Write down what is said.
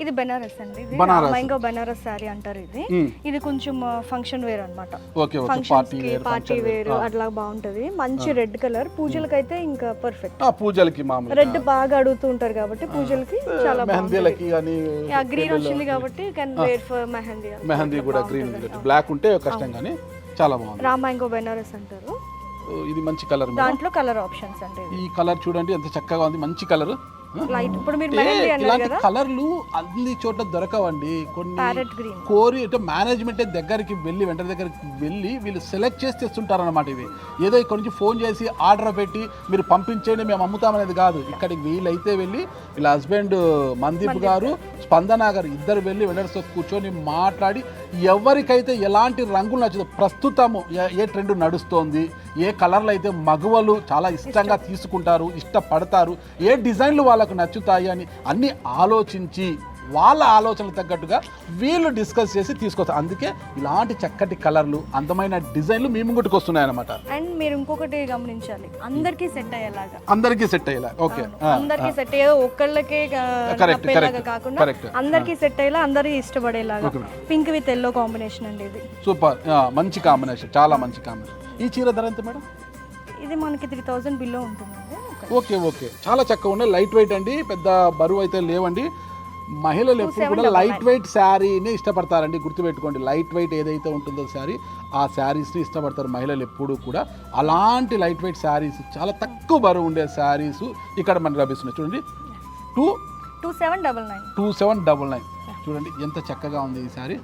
ఇది బెనారస్ అండి, ఇది బనారస్. మ్యాంగో బెనారస్ సారీ అంటారు. ఇది కొంచెం ఫంక్షన్ వేర్ అన్నమాట. ఓకే ఓకే, పార్టీ వేర్ అట్లా బాగుంటది. మంచి రెడ్ కలర్, పూజలకైతే ఇంకా పర్ఫెక్ట్. పూజలకి మామూలు రెడ్ బాగా అడుగుతూ ఉంటారు కాబట్టి పూజలకి చాలా మెహందీలకి కానీ గ్రీన్ వచ్చింది కాబట్టి can wear for mehndi. Mehndi కూడా గ్రీన్, బ్లాక్ ఉంటే కష్టం కానీ చాలా బాగుంది. రా మ్యాంగో బెనారస్ అంటారు. ఇది మంచి కలర్, దాంట్లో కలర్ ఆప్షన్స్ అంటే ఈ కలర్ చూడండి ఎంత చక్కగా ఉంది, మంచి కలర్. లైట్ ఇప్పుడు మీరు మెహందీ అన్నారు ఇలాంటి కదా, కలర్లు అన్ని చోట్ల దొరకవండి. కొన్ని ప్యారెట్ గ్రీన్ కోరి అంటే మేనేజ్మెంట్ దగ్గరికి వెళ్ళి వెంటనే దగ్గరికి వెళ్ళి వీళ్ళు సెలెక్ట్ చేసి తెస్తుంటారు అనమాట. ఇవి ఏదో ఇక్కడ నుంచి ఫోన్ చేసి ఆర్డర్ పెట్టి మీరు పంపించేయండి మేము అమ్ముతామనేది కాదు. ఇక్కడికి వీళ్ళైతే వెళ్ళి వీళ్ళ హస్బెండ్ మందీప్ గారు, స్పందన గారు ఇద్దరు వెళ్ళి వెండర్స్తో కూర్చొని మాట్లాడి ఎవరికైతే ఎలాంటి రంగులు నచ్చుతుందో, ప్రస్తుతము ఏ ట్రెండ్ నడుస్తోంది, ఏ కలర్లు అయితే మగవలు చాలా ఇష్టంగా తీసుకుంటారు, ఇష్టపడతారు, ఏ డిజైన్లు వాళ్ళకు నచ్చుతాయి అని అన్ని ఆలోచించి వాళ్ళ ఆలోచనలు తగ్గట్టుగా వీళ్ళు డిస్కస్ చేసి తీసుకొస్తారు. అందుకే ఇలాంటి చక్కటి కలర్లు, అందమైన డిజైన్లు మీ ముందుకు వస్తున్నాయి అనమాట. అండ్ మీరు ఇంకొకటి గమనించాలి, అందరికీ సెట్ అయ్యేలాగా, అందరికీ సెట్ అయ్యేలా. ఓకే, అందరికీ సెట్ అయ్యేది, ఒక్కళ్ళకే నప్పేలాగా కాకుండా అందరికీ సెట్ అయ్యేలా, అందరికీ ఇష్టపడేలాగా. పింక్ విత్ ఎల్లో కాంబినేషన్ అండి ఇది. సూపర్, మంచి కాంబినేషన్, చాలా మంచి కాంబినేషన్. ఈ చీర ధర ఎంత మేడం? ఇది మనకి 3000 బిలో ఉంటుందండి. ఓకే ఓకే, చాలా చక్కగా ఉన్నాయి. లైట్ వెయిట్ అండి, పెద్ద బరువు అయితే లేవండి. మహిళలు ఎప్పుడు కూడా లైట్ వెయిట్ శారీని ఇష్టపడతారండి, గుర్తుపెట్టుకోండి. లైట్ వెయిట్ ఏదైతే ఉంటుందో శారీ, ఆ శారీస్ని ఇష్టపడతారు మహిళలు ఎప్పుడు కూడా. అలాంటి లైట్ వెయిట్ శారీస్, చాలా తక్కువ బరువు ఉండే శారీస్ ఇక్కడ మనకు లభిస్తున్నాయి. చూడండి, 2799 2799. చూడండి ఎంత చక్కగా ఉంది ఈ శారీ.